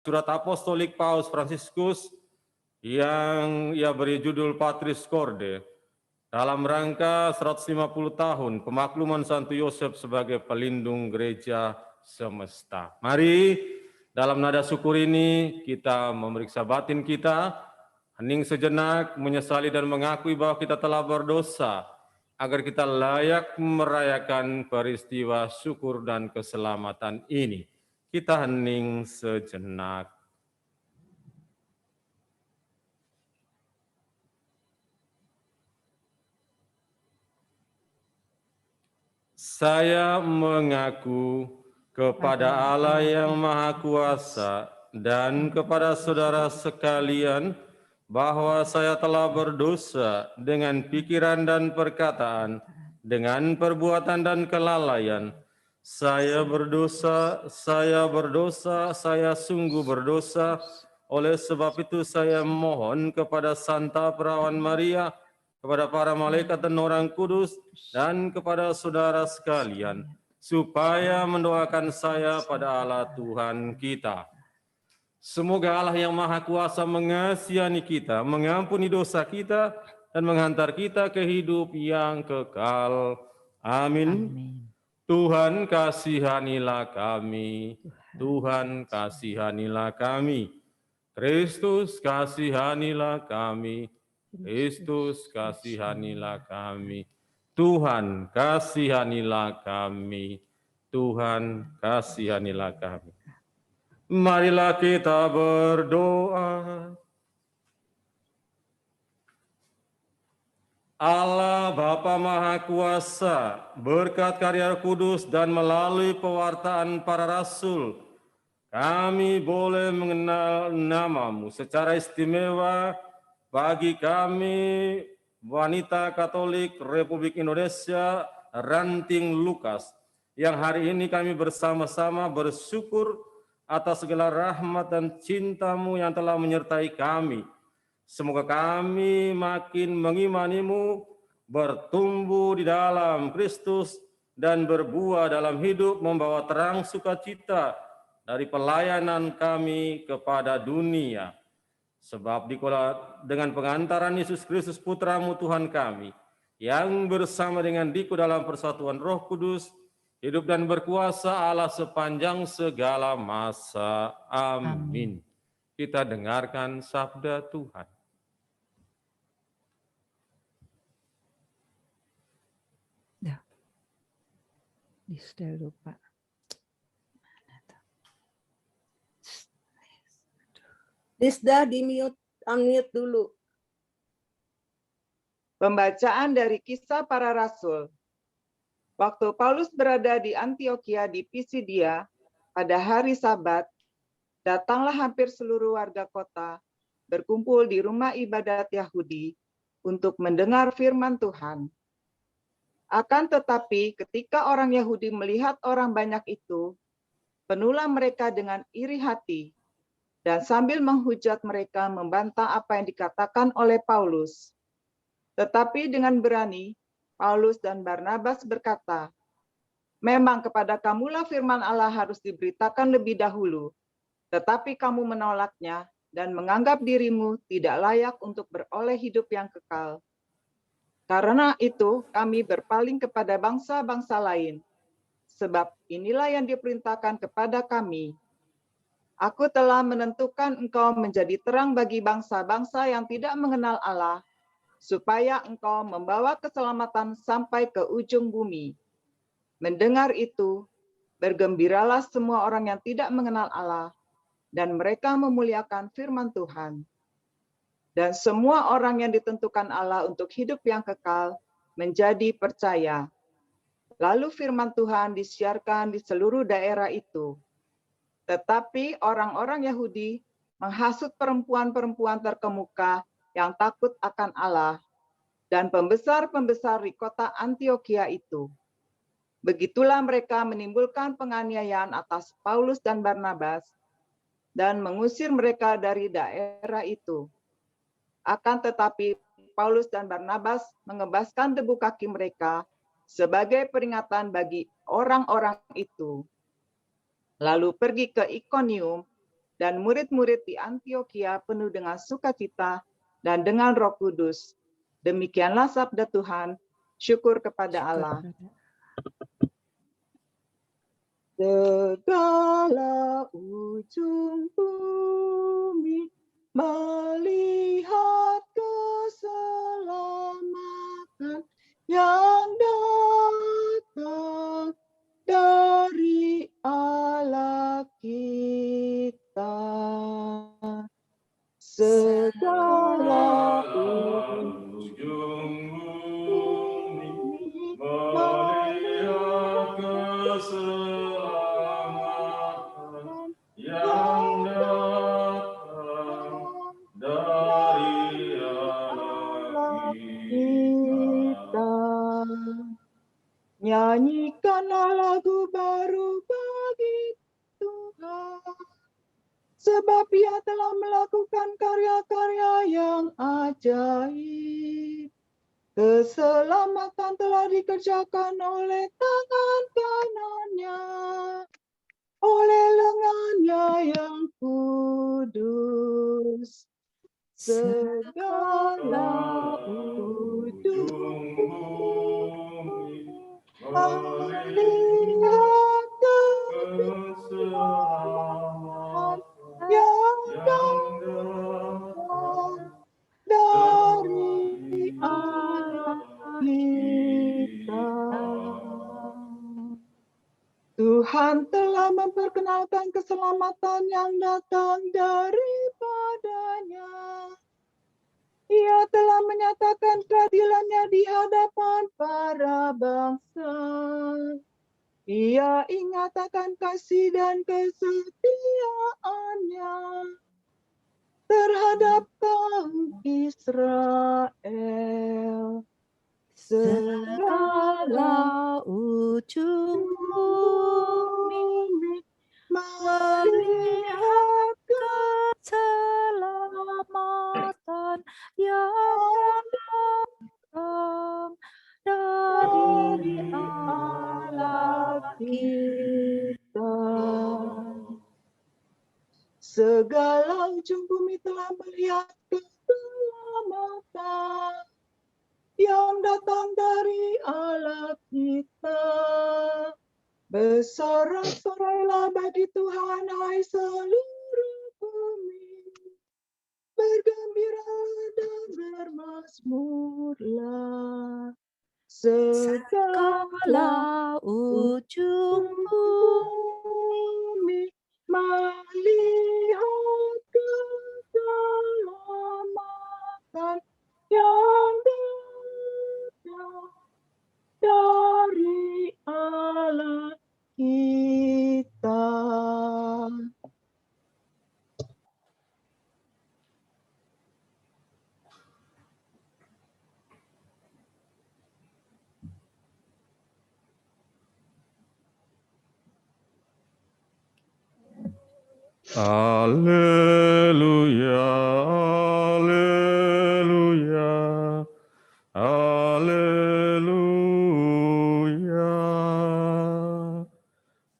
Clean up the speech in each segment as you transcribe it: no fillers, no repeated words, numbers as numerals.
surat apostolik Paus Fransiskus yang ia beri judul Patris Corde dalam rangka 150 tahun pemakluman Santo Yosef sebagai pelindung gereja semesta. Mari dalam nada syukur ini kita memeriksa batin kita, hening sejenak, menyesali dan mengakui bahwa kita telah berdosa, agar kita layak merayakan peristiwa syukur dan keselamatan ini. Kita hening sejenak. Saya mengaku kepada Allah yang Maha Kuasa dan kepada saudara sekalian bahwa saya telah berdosa dengan pikiran dan perkataan, dengan perbuatan dan kelalaian. Saya berdosa, saya sungguh berdosa. Oleh sebab itu saya mohon kepada Santa Perawan Maria, kepada para malaikat dan orang kudus, dan kepada saudara sekalian, supaya mendoakan saya pada Allah Tuhan kita. Semoga Allah yang Maha Kuasa mengasihani kita, mengampuni dosa kita, dan menghantar kita ke hidup yang kekal. Amin. Tuhan kasihanilah kami, Tuhan kasihanilah kami. Kristus kasihanilah kami, Kristus kasihanilah kami. Tuhan kasihanilah kami, Tuhan kasihanilah kami. Marilah kita berdoa. Allah Bapa Maha Kuasa, berkat karya kudus dan melalui pewartaan para rasul, kami boleh mengenal nama-Mu secara istimewa. Bagi kami, wanita Katolik Republik Indonesia, Ranting Lukas, yang hari ini kami bersama-sama bersyukur atas segala rahmat dan cinta-Mu yang telah menyertai kami. Semoga kami makin mengimani-Mu, bertumbuh di dalam Kristus, dan berbuah dalam hidup membawa terang sukacita dari pelayanan kami kepada dunia. Sebab dengan pengantaran Yesus Kristus Putra-Mu Tuhan kami, yang bersama dengan Diku dalam persatuan Roh Kudus, hidup dan berkuasa Allah sepanjang segala masa. Amin. Kita dengarkan sabda Tuhan. Sudah lupa. Disda unmute dulu. Pembacaan dari Kisah Para Rasul. Waktu Paulus berada di Antiokhia di Pisidia, pada hari Sabat, datanglah hampir seluruh warga kota berkumpul di rumah ibadat Yahudi untuk mendengar firman Tuhan. Akan tetapi ketika orang Yahudi melihat orang banyak itu, penuhlah mereka dengan iri hati, dan sambil menghujat mereka membantah apa yang dikatakan oleh Paulus. Tetapi dengan berani, Paulus dan Barnabas berkata, "Memang kepada kamulah firman Allah harus diberitakan lebih dahulu, tetapi kamu menolaknya dan menganggap dirimu tidak layak untuk beroleh hidup yang kekal. Karena itu kami berpaling kepada bangsa-bangsa lain, sebab inilah yang diperintahkan kepada kami. Aku telah menentukan engkau menjadi terang bagi bangsa-bangsa yang tidak mengenal Allah, supaya engkau membawa keselamatan sampai ke ujung bumi." Mendengar itu, bergembiralah semua orang yang tidak mengenal Allah, dan mereka memuliakan firman Tuhan. Dan semua orang yang ditentukan Allah untuk hidup yang kekal menjadi percaya. Lalu firman Tuhan disiarkan di seluruh daerah itu. Tetapi orang-orang Yahudi menghasut perempuan-perempuan terkemuka yang takut akan Allah dan pembesar-pembesar di kota Antiokhia itu. Begitulah mereka menimbulkan penganiayaan atas Paulus dan Barnabas dan mengusir mereka dari daerah itu. Akan tetapi Paulus dan Barnabas mengebaskan debu kaki mereka sebagai peringatan bagi orang-orang itu. Lalu pergi ke Ikonium dan murid-murid di Antioquia penuh dengan sukacita dan dengan Roh Kudus. Demikianlah sabda Tuhan. Syukur kepada Allah. Segala ujung bumi melihat keselamatan yang datang dari Allah kita. Segala ujung bumi melihat keselamatan yang datang dari Allah kita. Nyanyikanlah lagu baru bagi Tuhan, sebab Ia telah melakukan karya-karya yang ajaib. Keselamatan telah dikerjakan oleh tangan kanannya, oleh lengannya yang kudus. Segala ujung bumi melihat keselamatan yang datang dari Allah kita. Tuhan telah memperkenalkan keselamatan yang datang daripadanya. Ia telah menyatakan keadilannya di hadapan para bangsa. Ia ingatkan kasih dan kesetiaannya terhadap kaum Israel. Segala ujung bumi melihat keselamatan yang datang dari Allah kita. Segala ujung bumi telah melihat keselamatan yang datang dari Allah kita. Bersorak-sorailah bagi Tuhan, hai seluruh bumi. Bergembira dan bermazmurlah. Segala ujung bumi melihat keselamatan yang datang dari Allah kita. Haleluya, haleluya, haleluya,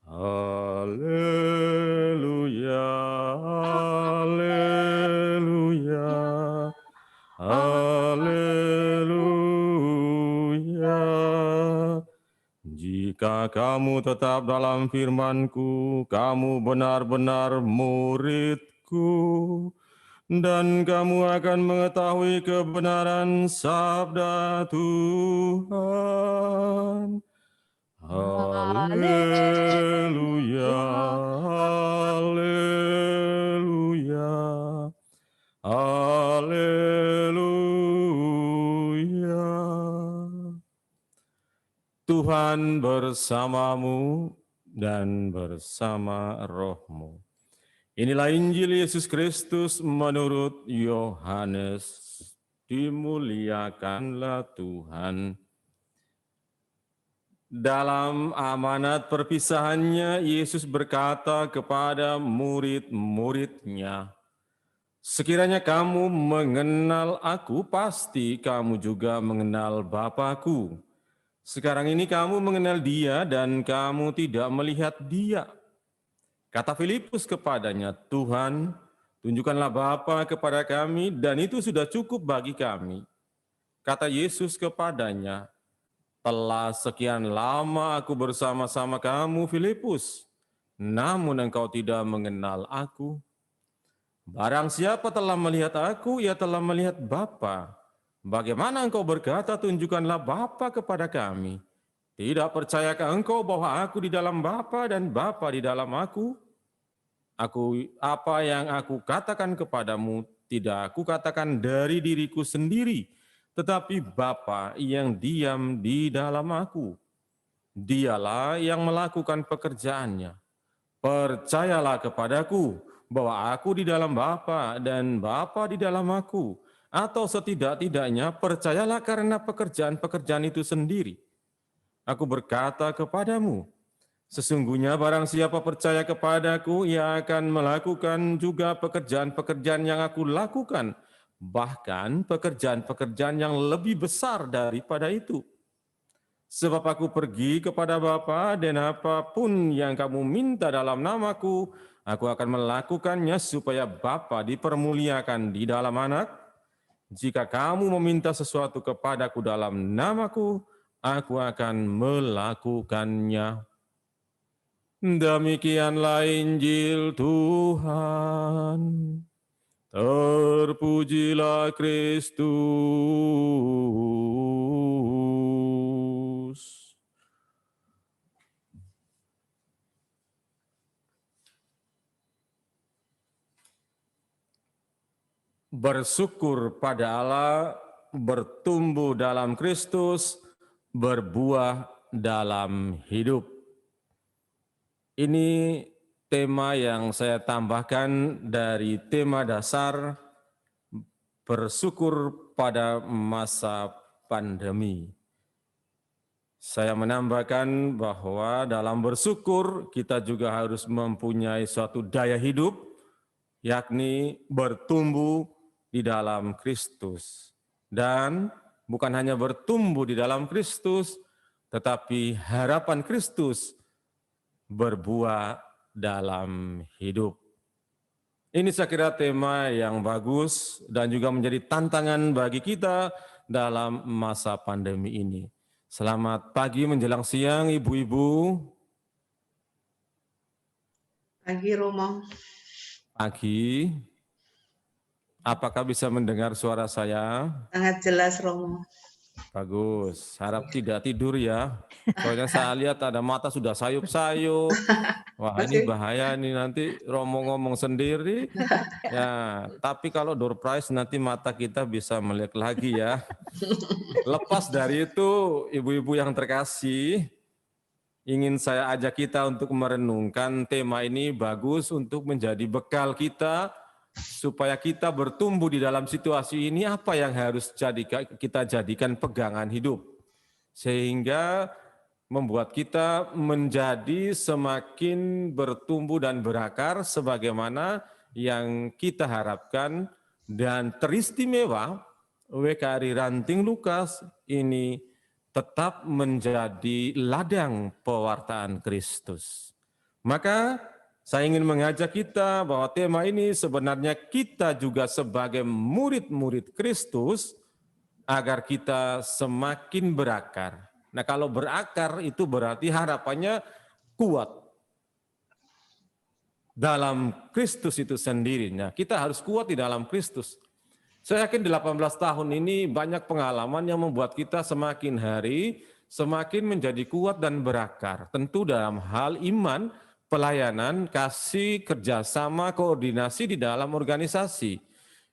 haleluya, haleluya, haleluya. Jika kamu tetap dalam firman-Ku, kamu benar-benar murid-Ku, dan kamu akan mengetahui kebenaran sabda Tuhan. Haleluya, haleluya, haleluya. Tuhan bersamamu dan bersama rohmu. Inilah Injil Yesus Kristus menurut Yohanes. Dimuliakanlah Tuhan. Dalam amanat perpisahannya, Yesus berkata kepada murid-muridnya, "Sekiranya kamu mengenal Aku, pasti kamu juga mengenal Bapa-Ku. Sekarang ini kamu mengenal Dia dan kamu tidak melihat Dia. Kata Filipus kepadanya, Tuhan, tunjukkanlah Bapa kepada kami, dan itu sudah cukup bagi kami. Kata Yesus kepadanya, telah sekian lama aku bersama-sama kamu, Filipus, namun engkau tidak mengenal aku. Barang siapa telah melihat aku, ia telah melihat Bapa. Bagaimana engkau berkata, tunjukkanlah Bapa kepada kami? Tidak percayakah engkau bahwa aku di dalam Bapa dan Bapa di dalam aku? Apa yang aku katakan kepadamu, tidak aku katakan dari diriku sendiri, tetapi Bapa yang diam di dalam aku. Dialah yang melakukan pekerjaannya. Percayalah kepadaku bahwa aku di dalam Bapa dan Bapa di dalam aku. Atau setidak-tidaknya percayalah karena pekerjaan-pekerjaan itu sendiri. Aku berkata kepadamu, sesungguhnya barang siapa percaya kepadaku, ia akan melakukan juga pekerjaan-pekerjaan yang aku lakukan, bahkan pekerjaan-pekerjaan yang lebih besar daripada itu. Sebab aku pergi kepada Bapa, dan apapun yang kamu minta dalam namaku, aku akan melakukannya supaya Bapa dipermuliakan di dalam Anak. Jika kamu meminta sesuatu kepadaku dalam namaku, aku akan melakukannya. Demikianlah Injil Tuhan. Terpujilah Kristus. Bersyukur pada Allah, bertumbuh dalam Kristus, berbuah dalam hidup. Ini tema yang saya tambahkan dari tema dasar bersyukur pada masa pandemi. Saya menambahkan bahwa dalam bersyukur kita juga harus mempunyai suatu daya hidup, yakni bertumbuh di dalam Kristus. Dan bukan hanya bertumbuh di dalam Kristus, tetapi harapan Kristus berbuah dalam hidup. Ini saya kira tema yang bagus dan juga menjadi tantangan bagi kita dalam masa pandemi ini. Selamat pagi menjelang siang, Ibu-ibu. Pagi, Romo. Pagi. Apakah bisa mendengar suara saya? Sangat jelas, Romo. Bagus, harap tidak tidur ya. Soalnya saya lihat ada mata sudah sayup-sayup. Wah, ini bahaya nih, nanti Romo ngomong sendiri. Ya, tapi kalau door prize nanti mata kita bisa melek lagi ya. Lepas dari itu, ibu-ibu yang terkasih, ingin saya ajak kita untuk merenungkan tema ini bagus untuk menjadi bekal kita supaya kita bertumbuh di dalam situasi ini. Apa yang harus kita jadikan pegangan hidup sehingga membuat kita menjadi semakin bertumbuh dan berakar sebagaimana yang kita harapkan. Dan teristimewa WKRI Ranting Lukas ini tetap menjadi ladang pewartaan Kristus. Maka saya ingin mengajak kita bahwa tema ini sebenarnya kita juga sebagai murid-murid Kristus agar kita semakin berakar. Nah, kalau berakar itu berarti harapannya kuat dalam Kristus itu sendiri. Nah, kita harus kuat di dalam Kristus. Saya yakin 18 tahun ini banyak pengalaman yang membuat kita semakin hari semakin menjadi kuat dan berakar. Tentu dalam hal iman, pelayanan, kasih, kerjasama, koordinasi di dalam organisasi.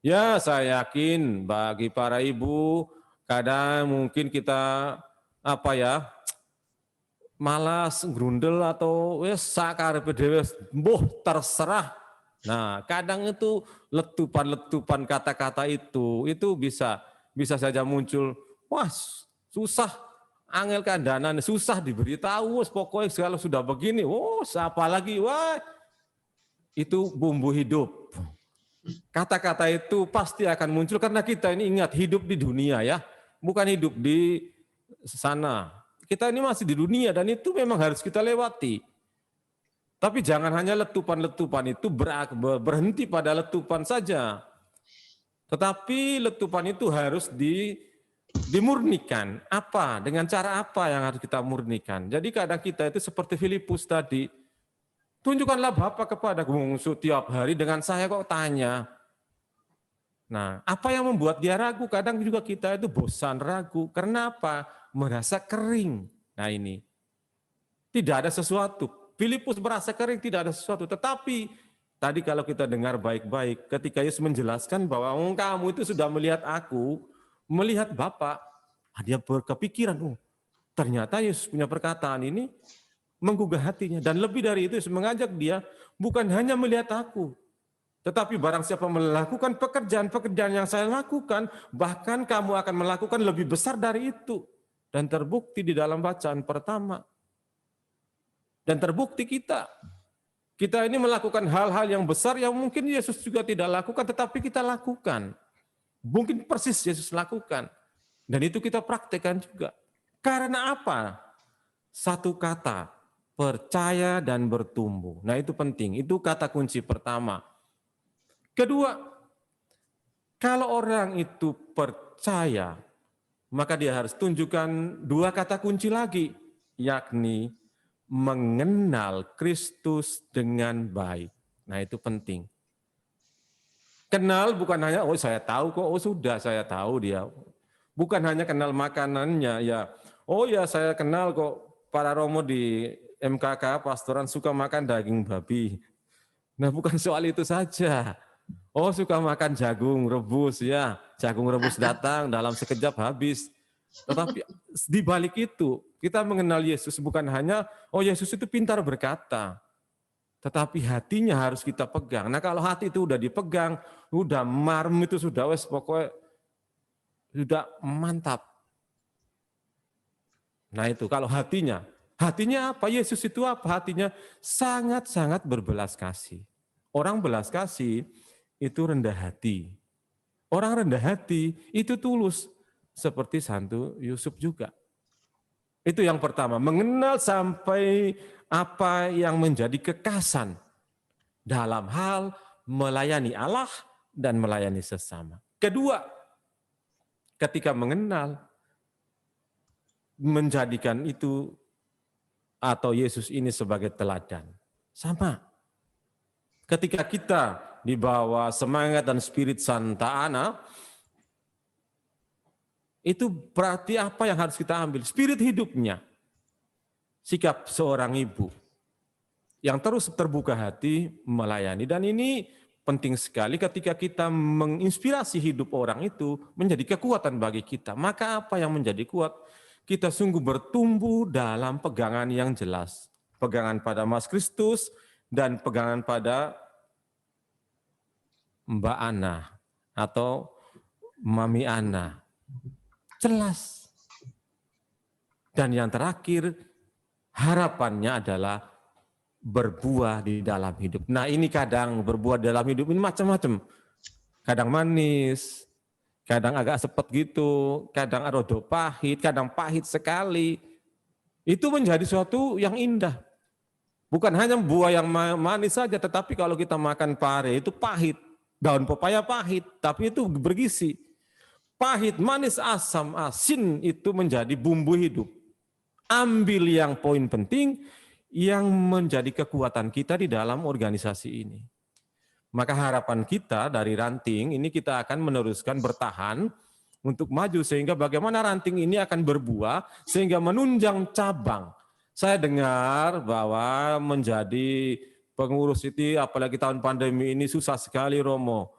Ya, saya yakin bagi para ibu, kadang mungkin kita malas, grundel atau sakarepe dhewe, terserah. Nah, kadang itu letupan-letupan kata-kata itu bisa saja muncul, wah susah, angel kandanan, susah diberitahu, pokoknya segala sudah begini, siapa lagi, wah itu bumbu hidup. Kata-kata itu pasti akan muncul karena kita ini ingat hidup di dunia ya, bukan hidup di sana. Kita ini masih di dunia dan itu memang harus kita lewati. Tapi jangan hanya letupan-letupan itu berhenti pada letupan saja. Tetapi letupan itu harus dimurnikan. Apa? Dengan cara apa yang harus kita murnikan? Jadi kadang kita itu seperti Filipus tadi, tunjukkanlah Bapa kepadaku. Setiap hari dengan saya kok tanya. Nah, apa yang membuat dia ragu? Kadang juga kita itu bosan ragu. Karena apa? Merasa kering. Nah ini, tidak ada sesuatu. Filipus merasa kering, tidak ada sesuatu. Tetapi tadi kalau kita dengar baik-baik, ketika Yesus menjelaskan bahwa kamu itu sudah melihat aku, melihat Bapa, dia berkepikiran, ternyata Yesus punya perkataan ini menggugah hatinya. Dan lebih dari itu, Yesus mengajak dia bukan hanya melihat aku, tetapi barang siapa melakukan pekerjaan-pekerjaan yang saya lakukan, bahkan kamu akan melakukan lebih besar dari itu. Dan terbukti di dalam bacaan pertama. Dan terbukti kita ini melakukan hal-hal yang besar yang mungkin Yesus juga tidak lakukan, tetapi kita lakukan. Mungkin persis Yesus lakukan. Dan itu kita praktekkan juga. Karena apa? Satu kata, percaya dan bertumbuh. Nah itu penting, itu kata kunci pertama. Kedua, kalau orang itu percaya, maka dia harus tunjukkan dua kata kunci lagi, yakni mengenal Kristus dengan baik. Nah itu penting. Kenal bukan hanya, saya tahu kok, sudah saya tahu dia. Bukan hanya kenal makanannya, ya. Saya kenal kok, para Romo di MKK pastoran suka makan daging babi. Nah bukan soal itu saja. Suka makan jagung rebus, ya. Jagung rebus datang, dalam sekejap habis. Tetapi di balik itu, kita mengenal Yesus bukan hanya, Yesus itu pintar berkata, tetapi hatinya harus kita pegang. Nah kalau hati itu udah dipegang, udah marem itu sudah pokoknya sudah mantap. Nah itu kalau hatinya apa? Yesus itu apa? Hatinya sangat-sangat berbelas kasih. Orang belas kasih itu rendah hati. Orang rendah hati itu tulus. Seperti Santo Yusuf juga. Itu yang pertama, mengenal sampai apa yang menjadi kekasan dalam hal melayani Allah dan melayani sesama. Kedua, ketika mengenal, menjadikan itu atau Yesus ini sebagai teladan. Sama. Ketika kita dibawa semangat dan spirit Santa Ana, itu berarti apa yang harus kita ambil? Spirit hidupnya. Sikap seorang ibu yang terus terbuka hati melayani. Dan ini penting sekali ketika kita menginspirasi hidup orang itu menjadi kekuatan bagi kita. Maka apa yang menjadi kuat? Kita sungguh bertumbuh dalam pegangan yang jelas. Pegangan pada Mas Kristus dan pegangan pada Mbak Ana atau Mami Ana. Jelas. Dan yang terakhir, harapannya adalah berbuah di dalam hidup. Nah ini kadang berbuah dalam hidup ini macam-macam. Kadang manis, kadang agak sepet gitu, kadang rada pahit, kadang pahit sekali. Itu menjadi suatu yang indah. Bukan hanya buah yang manis saja, tetapi kalau kita makan pare itu pahit. Daun pepaya pahit, tapi itu bergizi. Pahit, manis, asam, asin itu menjadi bumbu hidup. Ambil yang poin penting yang menjadi kekuatan kita di dalam organisasi ini. Maka harapan kita dari ranting ini kita akan meneruskan bertahan untuk maju sehingga bagaimana ranting ini akan berbuah sehingga menunjang cabang. Saya dengar bahwa menjadi pengurus itu apalagi tahun pandemi ini susah sekali Romo.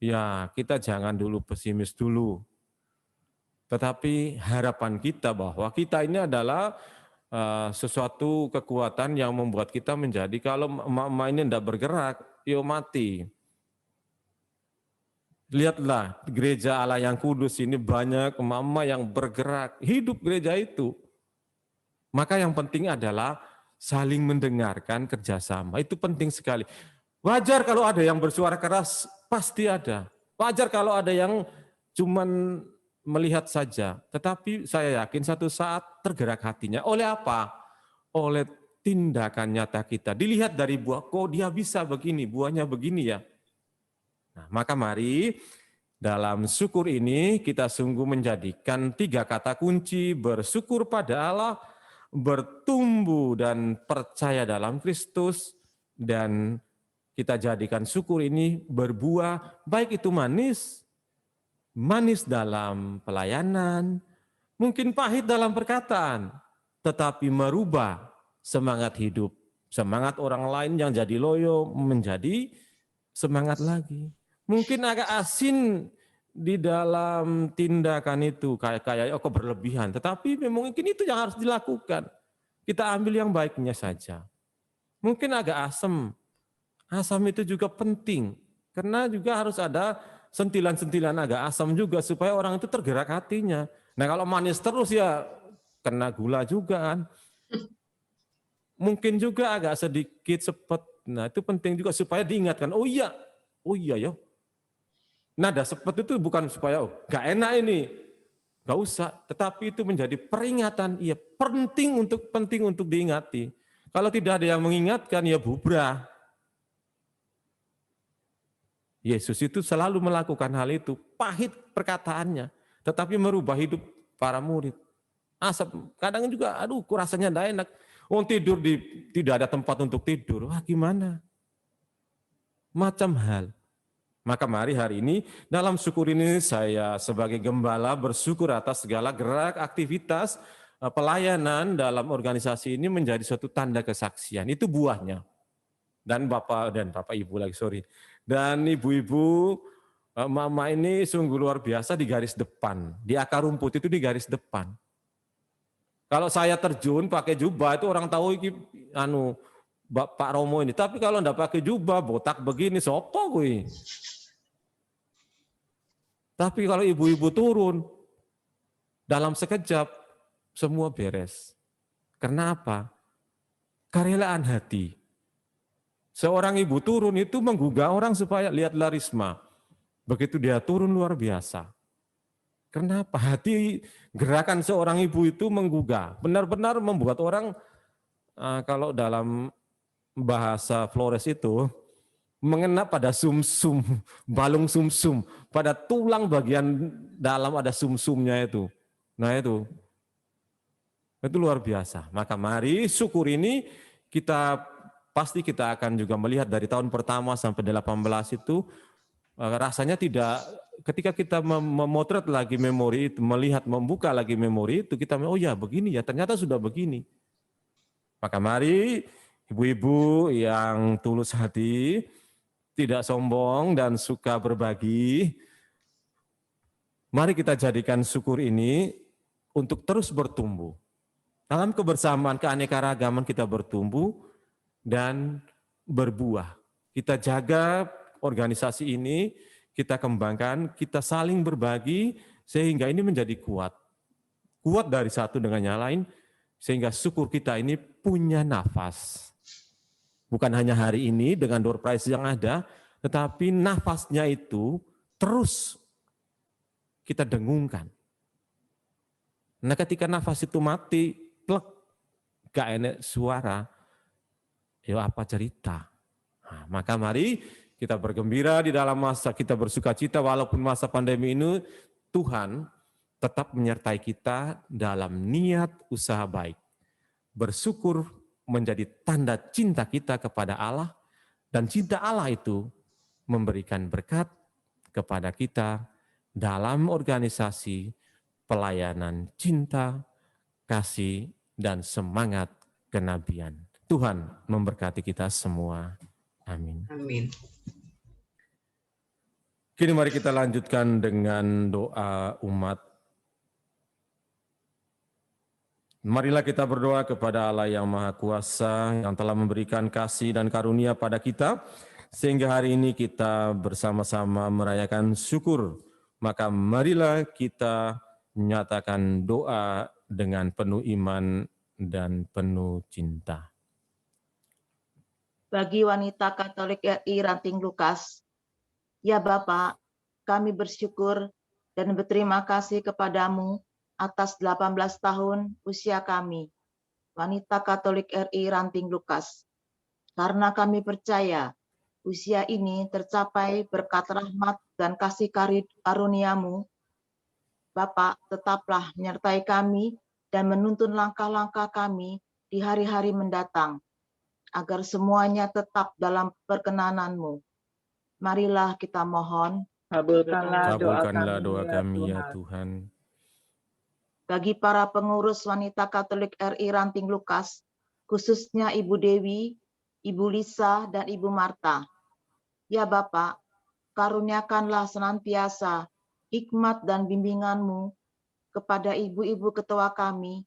Ya, kita jangan dulu pesimis dulu. Tetapi harapan kita bahwa kita ini adalah sesuatu kekuatan yang membuat kita menjadi kalau emak-emak ini tidak bergerak, yo mati. Lihatlah gereja Allah yang kudus ini banyak emak-emak yang bergerak, hidup gereja itu. Maka yang penting adalah saling mendengarkan kerjasama, itu penting sekali. Wajar kalau ada yang bersuara keras, pasti ada. Wajar kalau ada yang cuman melihat saja. Tetapi saya yakin satu saat tergerak hatinya. Oleh apa? Oleh tindakan nyata kita. Dilihat dari buah, kok dia bisa begini, buahnya begini ya. Nah, maka mari dalam syukur ini kita sungguh menjadikan 3 kata kunci: bersyukur pada Allah, bertumbuh dan percaya dalam Kristus, dan kita jadikan syukur ini berbuah, baik itu manis, manis dalam pelayanan, mungkin pahit dalam perkataan, tetapi merubah semangat hidup, semangat orang lain yang jadi loyo menjadi semangat lagi. Mungkin agak asin di dalam tindakan itu, kayak kok berlebihan, tetapi mungkin itu yang harus dilakukan. Kita ambil yang baiknya saja. Mungkin agak asam, asam itu juga penting, karena juga harus ada sentilan-sentilan agak asam juga supaya orang itu tergerak hatinya. Nah kalau manis terus ya kena gula juga kan. Mungkin juga agak sedikit sepet. Nah itu penting juga supaya diingatkan, oh iya ya. Nada sepet itu bukan supaya gak enak ini, gak usah. Tetapi itu menjadi peringatan, iya penting untuk diingati. Kalau tidak ada yang mengingatkan ya bubrah. Yesus itu selalu melakukan hal itu, pahit perkataannya, tetapi merubah hidup para murid. Asap, kadang juga, aduh rasanya tidak enak. Tidur tidak ada tempat untuk tidur, wah gimana? Macam hal. Maka mari hari ini, dalam syukur ini saya sebagai gembala bersyukur atas segala gerak aktivitas pelayanan dalam organisasi ini menjadi suatu tanda kesaksian. Itu buahnya. Dan Bapak Ibu lagi, sorry. Dan ibu-ibu, mama ini sungguh luar biasa di garis depan. Di akar rumput itu di garis depan. Kalau saya terjun pakai jubah itu orang tahu ini Pak Romo ini. Tapi kalau enggak pakai jubah, botak begini, sopo gue. Tapi kalau ibu-ibu turun, dalam sekejap semua beres. Karena apa? Kerelaan hati. Seorang ibu turun itu menggugah orang supaya lihatlah Risma. Begitu dia turun luar biasa. Kenapa? Hati gerakan seorang ibu itu menggugah. Benar-benar membuat orang, kalau dalam bahasa Flores itu, mengena pada sumsum, balung sumsum, pada tulang bagian dalam ada sumsumnya itu. Nah itu luar biasa. Maka mari syukur ini pasti kita akan juga melihat dari tahun pertama sampai 18 itu, rasanya tidak, ketika kita memotret lagi memori itu, melihat, membuka lagi memori itu, kita, oh ya begini ya, ternyata sudah begini. Maka mari ibu-ibu yang tulus hati, tidak sombong dan suka berbagi, mari kita jadikan syukur ini untuk terus bertumbuh. Dalam kebersamaan, keanekaragaman kita bertumbuh dan berbuah. Kita jaga organisasi ini, kita kembangkan, kita saling berbagi, sehingga ini menjadi kuat. Kuat dari satu dengan yang lain, sehingga syukur kita ini punya nafas. Bukan hanya hari ini dengan door prize yang ada, tetapi nafasnya itu terus kita dengungkan. Nah ketika nafas itu mati, plek, gak enak suara, ya apa cerita? Nah, maka mari kita bergembira di dalam masa kita bersuka cita, walaupun masa pandemi ini Tuhan tetap menyertai kita dalam niat usaha baik. Bersyukur menjadi tanda cinta kita kepada Allah, dan cinta Allah itu memberikan berkat kepada kita dalam organisasi pelayanan cinta, kasih, dan semangat kenabian. Tuhan memberkati kita semua. Amin. Amin. Kini mari kita lanjutkan dengan doa umat. Marilah kita berdoa kepada Allah yang Maha Kuasa, yang telah memberikan kasih dan karunia pada kita, sehingga hari ini kita bersama-sama merayakan syukur. Maka marilah kita menyatakan doa dengan penuh iman dan penuh cinta. Bagi wanita Katolik RI Ranting Lukas, ya Bapa, kami bersyukur dan berterima kasih kepadamu atas 18 tahun usia kami. Wanita Katolik RI Ranting Lukas. Karena kami percaya usia ini tercapai berkat rahmat dan kasih karunia-Mu, Bapak, tetaplah menyertai kami dan menuntun langkah-langkah kami di hari-hari mendatang, agar semuanya tetap dalam perkenanan-Mu. Marilah kita mohon, Kabulkanlah doa Kabulkanlah doa kami, kami ya Tuhan. bagi para pengurus Wanita Katolik RI Ranting Lukas, khususnya Ibu Dewi, Ibu Lisa, dan Ibu Marta. Ya Bapak, karuniakanlah senantiasa hikmat dan bimbingan-Mu kepada ibu-ibu ketua kami,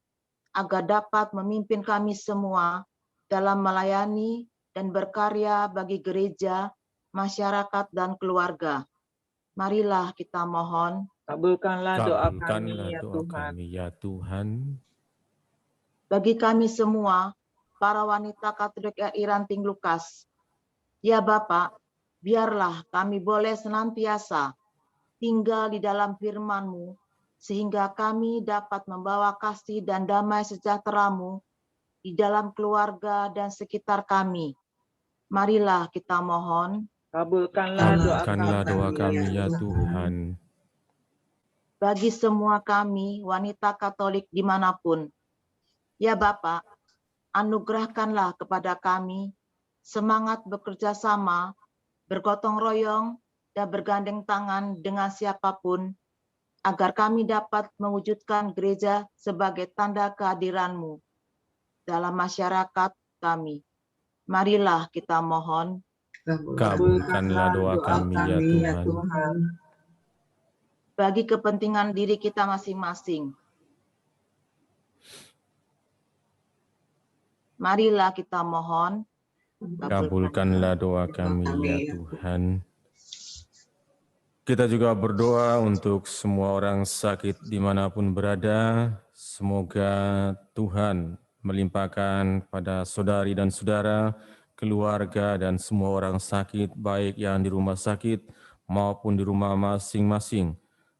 agar dapat memimpin kami semua dalam melayani dan berkarya bagi gereja, masyarakat, dan keluarga. Marilah kita mohon, kabulkanlah doa kami Kabulkanlah ya doa Tuhan. kami ya Tuhan. bagi kami semua, para wanita Katolik RI Ranting Lukas. Ya Bapak, biarlah kami boleh senantiasa tinggal di dalam firman-Mu, sehingga kami dapat membawa kasih dan damai sejahtera-Mu di dalam keluarga dan sekitar kami. Marilah kita mohon, Kabulkanlah doa Kabulkanlah doa kami ya Tuhan. bagi semua kami, wanita Katolik dimanapun. Ya Bapak, anugerahkanlah kepada kami semangat bekerja sama, bergotong royong, dan bergandeng tangan dengan siapapun, agar kami dapat mewujudkan gereja sebagai tanda kehadiran-Mu dalam masyarakat kami. Marilah kita mohon, Kabulkanlah doa kami ya Tuhan. bagi kepentingan diri kita masing-masing. Marilah kita mohon, Kabulkanlah doa kami ya Tuhan. Kita juga berdoa untuk semua orang sakit dimanapun berada. Semoga Tuhan melimpahkan pada saudari dan saudara, keluarga dan semua orang sakit, baik yang di rumah sakit maupun di rumah masing-masing.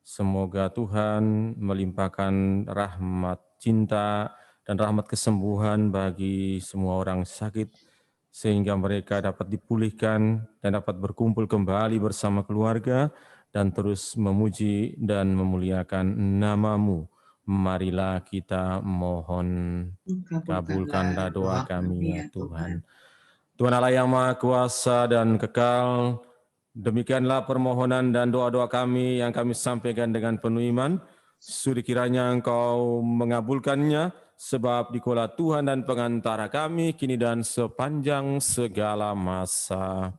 Semoga Tuhan melimpahkan rahmat cinta dan rahmat kesembuhan bagi semua orang sakit, sehingga mereka dapat dipulihkan dan dapat berkumpul kembali bersama keluarga dan terus memuji dan memuliakan nama-Mu. Marilah kita mohon, kabulkanlah doa kami ya Tuhan. Tuhan Allah yang Maha Kuasa dan Kekal, demikianlah permohonan dan doa-doa kami yang kami sampaikan dengan penuh iman. Sudi kiranya Engkau mengabulkannya, sebab dikulah Tuhan dan pengantara kami kini dan sepanjang segala masa.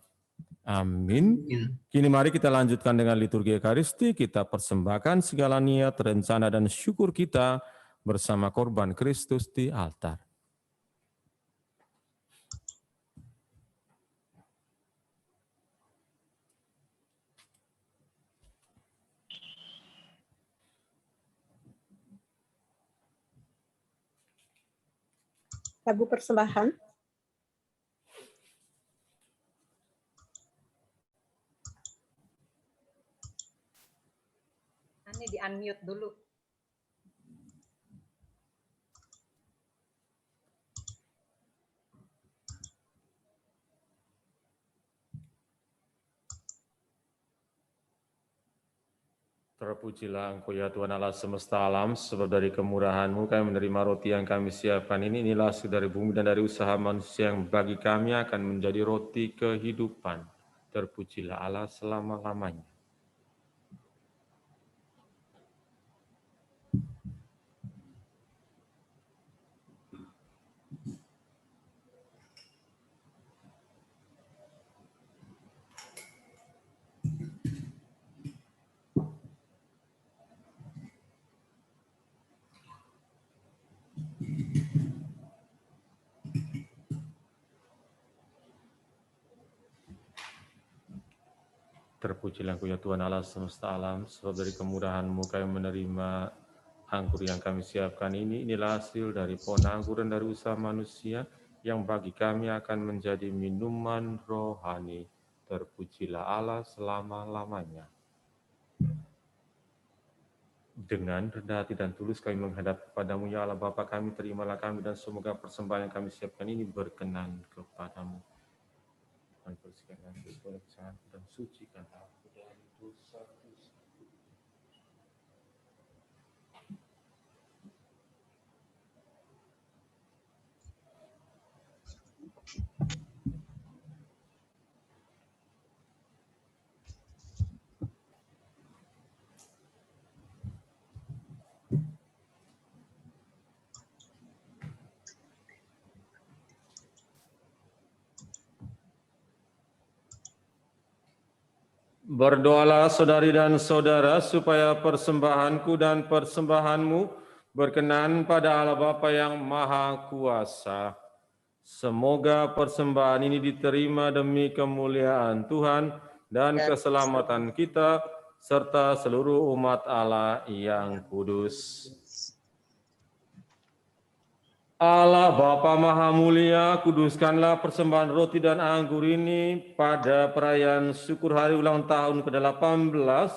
Amin. Kini mari kita lanjutkan dengan liturgi Ekaristi. Kita persembahkan segala niat, rencana, dan syukur kita bersama korban Kristus di altar. Lagu persembahan. Ini di unmute dulu. Terpujilah Engkau ya Tuhan Allah semesta alam, sebab dari kemurahan-Mu kami menerima roti yang kami siapkan ini. Inilah hasil dari bumi dan dari usaha manusia yang bagi kami akan menjadi roti kehidupan. Terpujilah Allah selama-lamanya. Terpujilah Engkau ya Tuhan Allah semesta alam, sebab dari kemurahan-Mu kami menerima anggur yang kami siapkan ini. Inilah hasil dari pohon anggur dan dari usaha manusia yang bagi kami akan menjadi minuman rohani. Terpujilah Allah selama-lamanya. Dengan rendah hati dan tulus kami menghadap kepadamu, ya Allah Bapa kami, terimalah kami dan semoga persembahan yang kami siapkan ini berkenan kepadamu. Dan bersihkanlah segala kesalahan dan sucikan aku dari dosa-dosa. Berdoalah saudari dan saudara supaya persembahanku dan persembahanmu berkenan pada Allah Bapa yang Maha Kuasa. Semoga persembahan ini diterima demi kemuliaan Tuhan dan keselamatan kita, serta seluruh umat Allah yang kudus. Allah Bapa Maha Mulia, kuduskanlah persembahan roti dan anggur ini pada perayaan syukur hari ulang tahun ke-18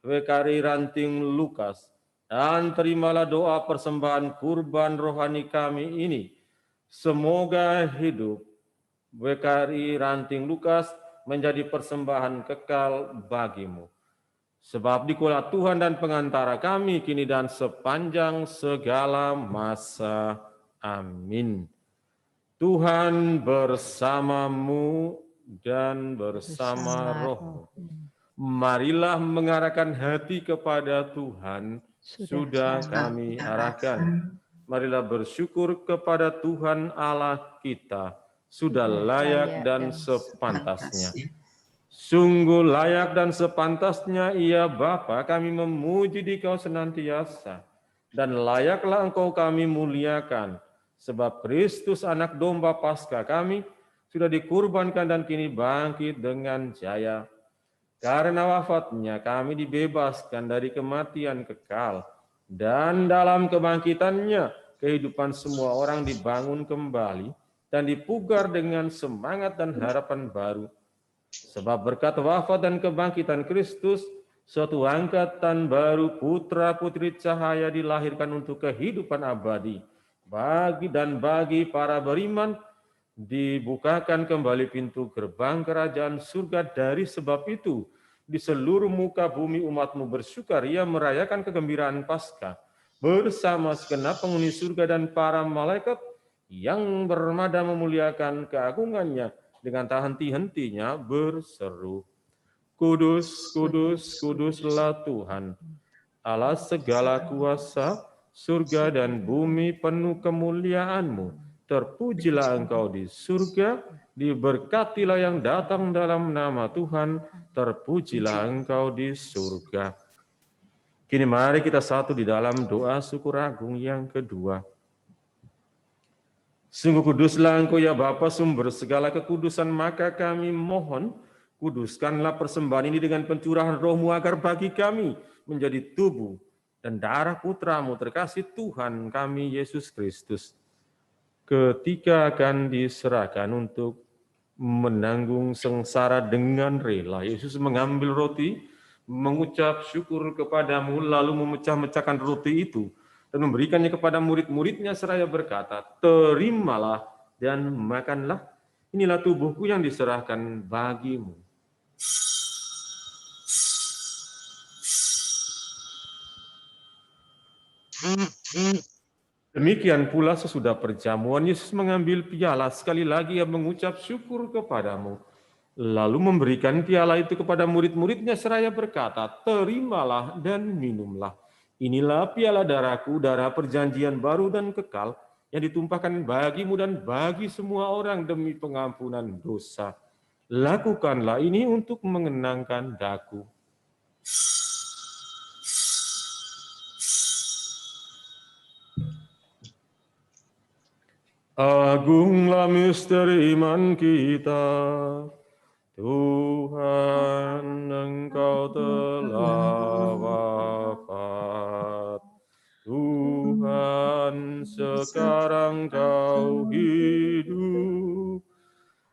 WKRI Ranting Lukas, dan terimalah doa persembahan kurban rohani kami ini. Semoga hidup WKRI Ranting Lukas menjadi persembahan kekal bagimu. Sebab dikulah Tuhan dan pengantara kami kini dan sepanjang segala masa. Amin. Tuhan bersamamu dan bersama rohmu. Marilah mengarahkan hati kepada Tuhan, sudah kami arahkan. Marilah bersyukur kepada Tuhan Allah kita, sudah layak dan sepantasnya. Sungguh layak dan sepantasnya, ya Bapa, kami memuji Dikau senantiasa, dan layaklah Engkau kami muliakan, sebab Kristus anak domba Paskah kami sudah dikurbankan dan kini bangkit dengan jaya. Karena wafatnya kami dibebaskan dari kematian kekal, dan dalam kebangkitannya kehidupan semua orang dibangun kembali dan dipugar dengan semangat dan harapan baru. Sebab berkat wafat dan kebangkitan Kristus, suatu angkatan baru putra-putri cahaya dilahirkan untuk kehidupan abadi. Bagi para beriman, dibukakan kembali pintu gerbang kerajaan surga. Dari sebab itu, di seluruh muka bumi umatmu bersukaria merayakan kegembiraan Paskah, bersama segenap penghuni surga dan para malaikat yang bermada memuliakan keagungannya, dengan tak henti-hentinya berseru, Kudus, kudus, kuduslah Tuhan, Allah segala kuasa, surga dan bumi penuh kemuliaan-Mu. Terpujilah Engkau di surga, diberkatilah yang datang dalam nama Tuhan, terpujilah Engkau di surga. Kini mari kita satu di dalam doa syukur agung yang kedua. Sungguh kuduslah Engkau ya Bapa, sumber segala kekudusan, maka kami mohon, kuduskanlah persembahan ini dengan pencurahan Roh-Mu agar bagi kami menjadi tubuh dan darah Putra-Mu terkasih Tuhan kami Yesus Kristus. Ketika akan diserahkan untuk menanggung sengsara dengan rela, Yesus mengambil roti, mengucap syukur kepadamu, lalu memecah-mecahkan roti itu, dan memberikannya kepada murid-muridnya seraya berkata, terimalah dan makanlah, inilah tubuhku yang diserahkan bagimu. Demikian pula sesudah perjamuan, Yesus mengambil piala, sekali lagi ia mengucap syukur kepadamu, lalu memberikan piala itu kepada murid-muridnya seraya berkata, terimalah dan minumlah. Inilah piala darahku, darah perjanjian baru dan kekal, yang ditumpahkan bagimu dan bagi semua orang demi pengampunan dosa. Lakukanlah ini untuk mengenangkan daku. Agunglah misteri iman kita, Tuhan Engkau telah wafat, Tuhan sekarang Kau hidup,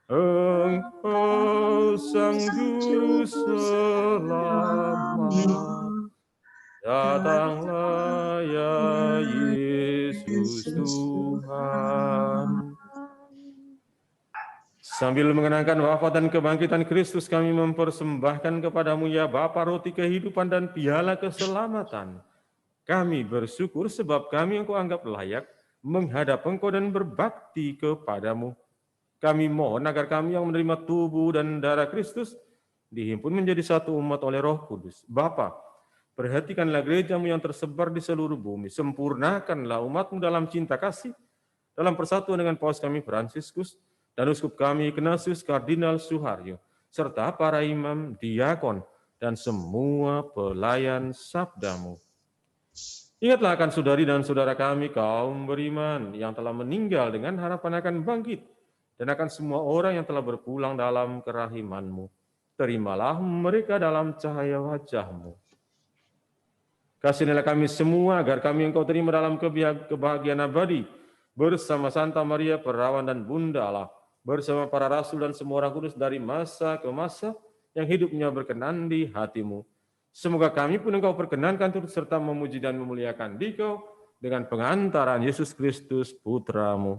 Engkau Sang Juru Selamat, Datanglah ya Yesus Tuhan. Sambil mengenangkan wafat dan kebangkitan Kristus, kami mempersembahkan kepadamu ya Bapa roti kehidupan dan piala keselamatan. Kami bersyukur sebab kami Engkau anggap layak menghadap Engkau dan berbakti kepadamu. Kami mohon agar kami yang menerima tubuh dan darah Kristus dihimpun menjadi satu umat oleh Roh Kudus. Bapa, perhatikanlah gerejamu yang tersebar di seluruh bumi. Sempurnakanlah umatmu dalam cinta kasih, dalam persatuan dengan Paus kami Fransiskus, dan uskup kami Ignatius Kardinal Suharyo, serta para imam, diakon, dan semua pelayan sabdamu. Ingatlah akan saudari dan saudara kami kaum beriman yang telah meninggal dengan harapan akan bangkit, dan akan semua orang yang telah berpulang dalam kerahiman-Mu. Terimalah mereka dalam cahaya wajah-Mu. Kasihanilah kami semua agar kami Engkau terima dalam kebahagiaan abadi, bersama Santa Maria Perawan dan Bunda Allah, bersama para rasul dan semua orang kudus dari masa ke masa yang hidupnya berkenan di hati-Mu. Semoga kami pun Engkau perkenankan turut serta memuji dan memuliakan Dikau dengan pengantaran Yesus Kristus Putra-Mu.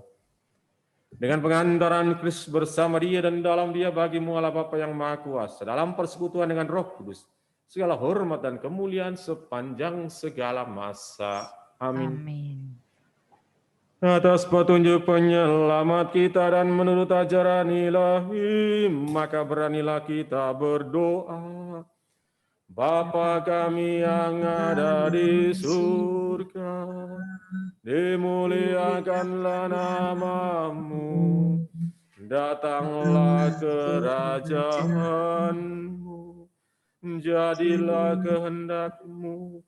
Dengan pengantaran Kristus bersama Dia dan dalam Dia bagi-Mu Allah Bapa yang Maha Kuasa, dalam persekutuan dengan Roh Kudus, segala hormat dan kemuliaan sepanjang segala masa. Amin. Amin. Atas petunjuk penyelamat kita dan menurut ajaran ilahi, maka beranilah kita berdoa. Bapa kami yang ada di surga, dimuliakanlah nama-Mu, datanglah kerajaan-Mu, jadilah kehendak-Mu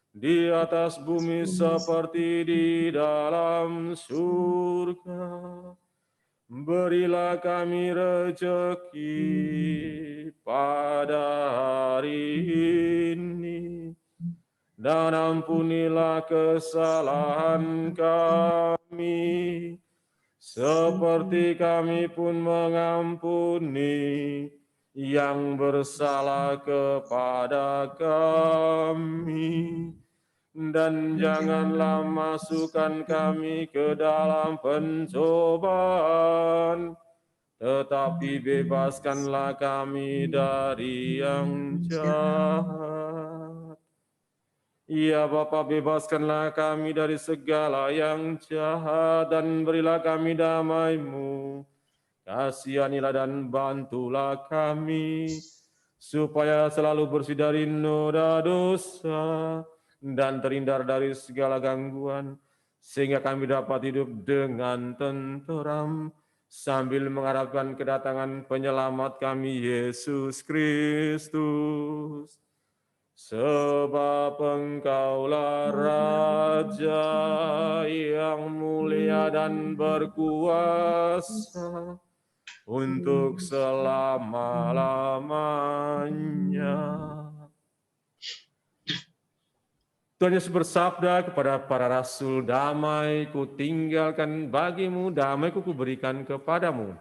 di atas bumi seperti di dalam surga. Berilah kami rezeki pada hari ini, dan ampunilah kesalahan kami, seperti kami pun mengampuni yang bersalah kepada kami. Dan janganlah masukkan kami ke dalam pencobaan, tetapi bebaskanlah kami dari yang jahat. Ya Bapa, bebaskanlah kami dari segala yang jahat, dan berilah kami damai-Mu. Kasihanilah dan bantulah kami, supaya selalu bersih dari noda dosa, dan terhindar dari segala gangguan, sehingga kami dapat hidup dengan tenteram, sambil mengharapkan kedatangan penyelamat kami, Yesus Kristus. Sebab Engkaulah Raja yang mulia dan berkuasa untuk selama-lamanya. Tuhan Yesus bersabda kepada para rasul, damai ku tinggalkan bagimu, damai ku berikan kepadamu.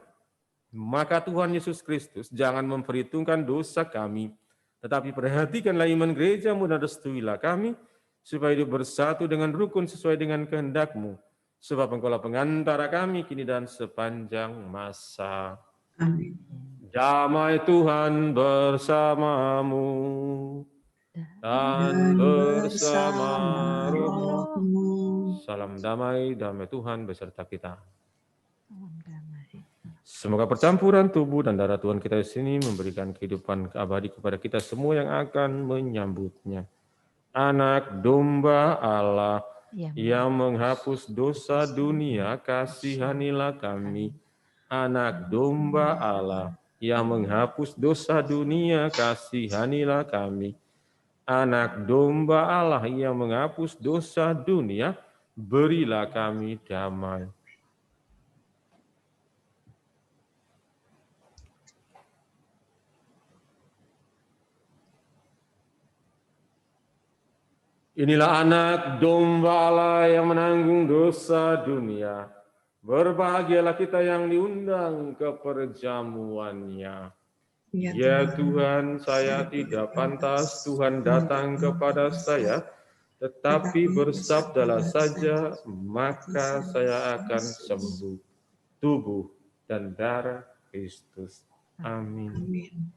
Maka Tuhan Yesus Kristus jangan memperhitungkan dosa kami, tetapi perhatikanlah iman gereja-Mu dan restuilah kami, supaya hidup bersatu dengan rukun sesuai dengan kehendak-Mu. Sebab Engkaulah pengantara kami kini dan sepanjang masa. Amin. Damai Tuhan bersamamu dan bersama rohmu. Salam damai, damai Tuhan beserta kita. Semoga percampuran tubuh dan darah Tuhan kita di sini memberikan kehidupan abadi kepada kita semua yang akan menyambutnya. Anak domba Allah yang menghapus dosa dunia, kasihanilah kami. Anak domba Allah yang menghapus dosa dunia, kasihanilah kami. Anak domba Allah yang menghapus dosa dunia, berilah kami damai. Inilah anak domba Allah yang menanggung dosa dunia. Berbahagialah kita yang diundang ke perjamuannya. Ya Tuhan, saya tidak pantas Tuhan datang kepada saya, tetapi bersabdalah saja, maka saya akan sembuh. Tubuh dan darah Kristus. Amin. Amin.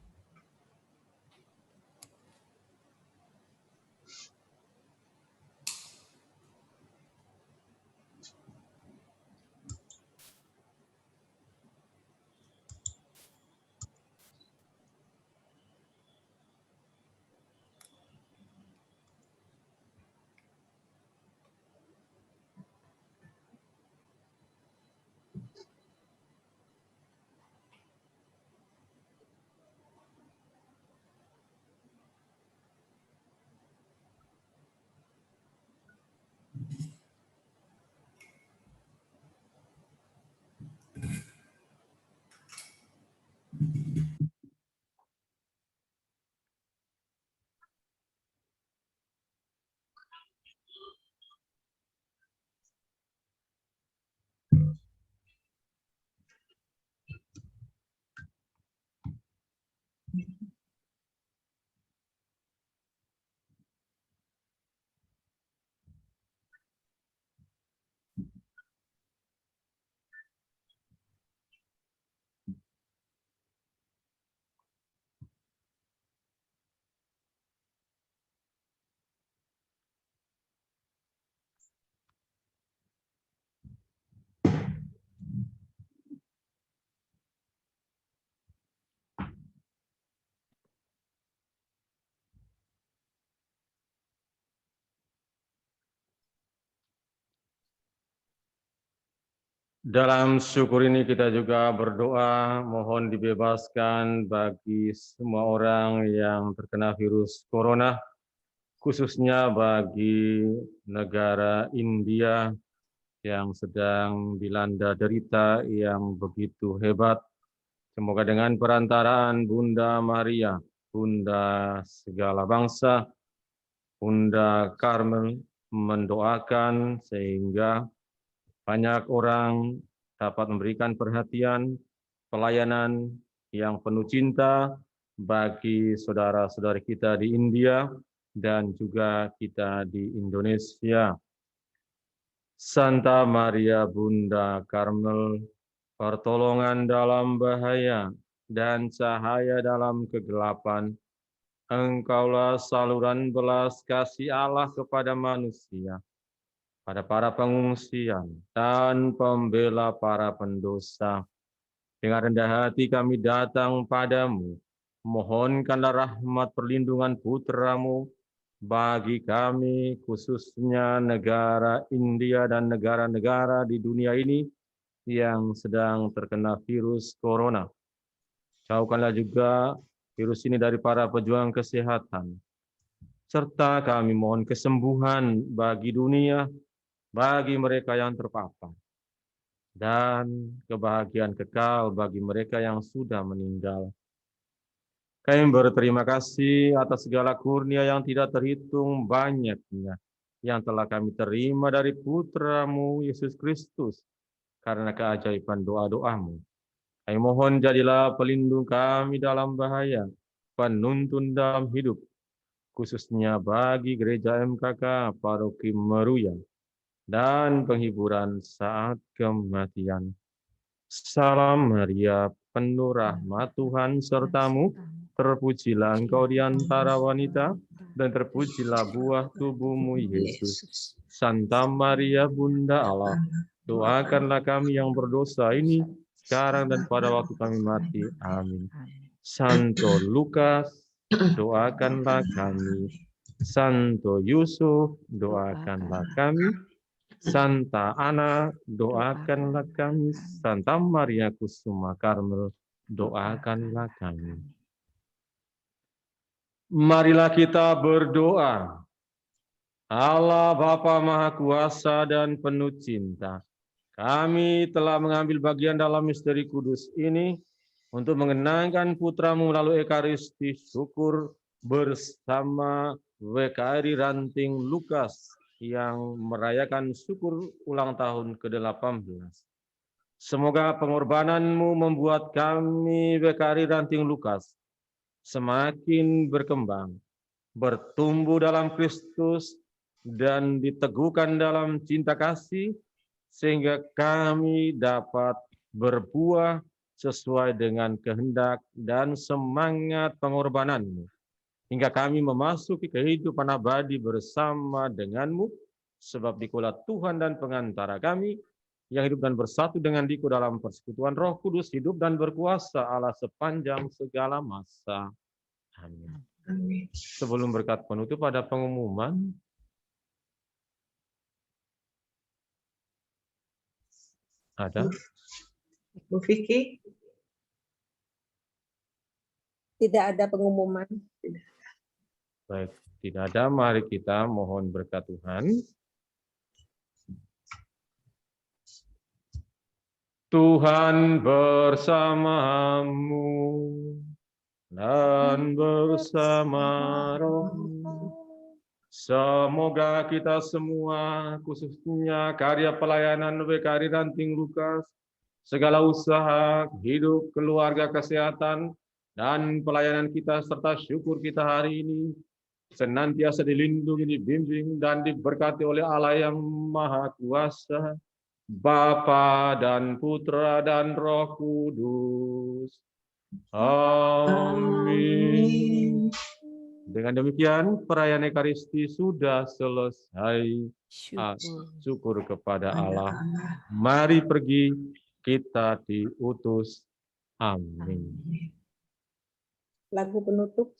Dalam syukur ini kita juga berdoa, mohon dibebaskan bagi semua orang yang terkena virus corona, khususnya bagi negara India yang sedang dilanda derita yang begitu hebat. Semoga dengan perantaraan Bunda Maria, Bunda segala bangsa, Bunda Karmel mendoakan sehingga banyak orang dapat memberikan perhatian, pelayanan yang penuh cinta bagi saudara-saudari kita di India dan juga kita di Indonesia. Santa Maria Bunda Karmel, pertolongan dalam bahaya dan cahaya dalam kegelapan, Engkaulah saluran belas kasih Allah kepada manusia, pada para pengungsian dan pembela para pendosa. Dengan rendah hati kami datang padamu, mohonkanlah rahmat perlindungan putra-Mu bagi kami, khususnya negara India dan negara-negara di dunia ini yang sedang terkena virus corona. Jauhkanlah juga virus ini dari para pejuang kesehatan, serta kami mohon kesembuhan bagi dunia, bagi mereka yang terpapar, dan kebahagiaan kekal bagi mereka yang sudah meninggal. Kami berterima kasih atas segala kurnia yang tidak terhitung banyaknya yang telah kami terima dari Putra-Mu Yesus Kristus karena keajaiban doa-doa-Mu. Kami mohon jadilah pelindung kami dalam bahaya, penuntun dalam hidup, khususnya bagi gereja MKK Paroki Meruya, dan penghiburan saat kematian. Salam Maria, penuh rahmat Tuhan sertamu, terpujilah engkau di antara wanita, dan terpujilah buah tubuhmu Yesus. Santa Maria Bunda Allah, doakanlah kami yang berdosa ini, sekarang dan pada waktu kami mati. Amin. Santo Lukas, doakanlah kami. Santo Yusuf, doakanlah kami. Santa Ana, doakanlah kami. Santa Maria Kusuma Karmel, doakanlah kami. Marilah kita berdoa. Allah Bapa Maha Kuasa dan penuh cinta, kami telah mengambil bagian dalam misteri kudus ini untuk mengenangkan Putra-Mu melalui Ekaristi syukur bersama WKRI Ranting Lukas yang merayakan syukur ulang tahun ke-18. Semoga pengorbanan-Mu membuat kami WKRI Ranting Lukas semakin berkembang, bertumbuh dalam Kristus, dan diteguhkan dalam cinta kasih, sehingga kami dapat berbuah sesuai dengan kehendak dan semangat pengorbanan-Mu, hingga kami memasuki kehidupan abadi bersama dengan-Mu, sebab Dikulah Tuhan dan pengantara kami, yang hidup dan bersatu dengan Diku dalam persekutuan Roh Kudus, hidup dan berkuasa Allah sepanjang segala masa. Amin. Amin. Sebelum berkat penutup, ada pengumuman. Ada? Bu Vicky, Tidak ada pengumuman. Baik, tidak ada. Mari kita mohon berkat Tuhan. Tuhan bersamamu dan bersama rohmu. Semoga kita semua, khususnya karya pelayanan WKRI Ranting Lukas, segala usaha, hidup, keluarga, kesehatan, dan pelayanan kita serta syukur kita hari ini, senantiasa dilindungi, dibimbing, dan diberkati oleh Allah yang Maha Kuasa, Bapa dan Putra dan Roh Kudus. Amin. Dengan demikian, perayaan Ekaristi sudah selesai. Syukur kepada Allah. Mari pergi, kita diutus. Amin. Lagu penutup.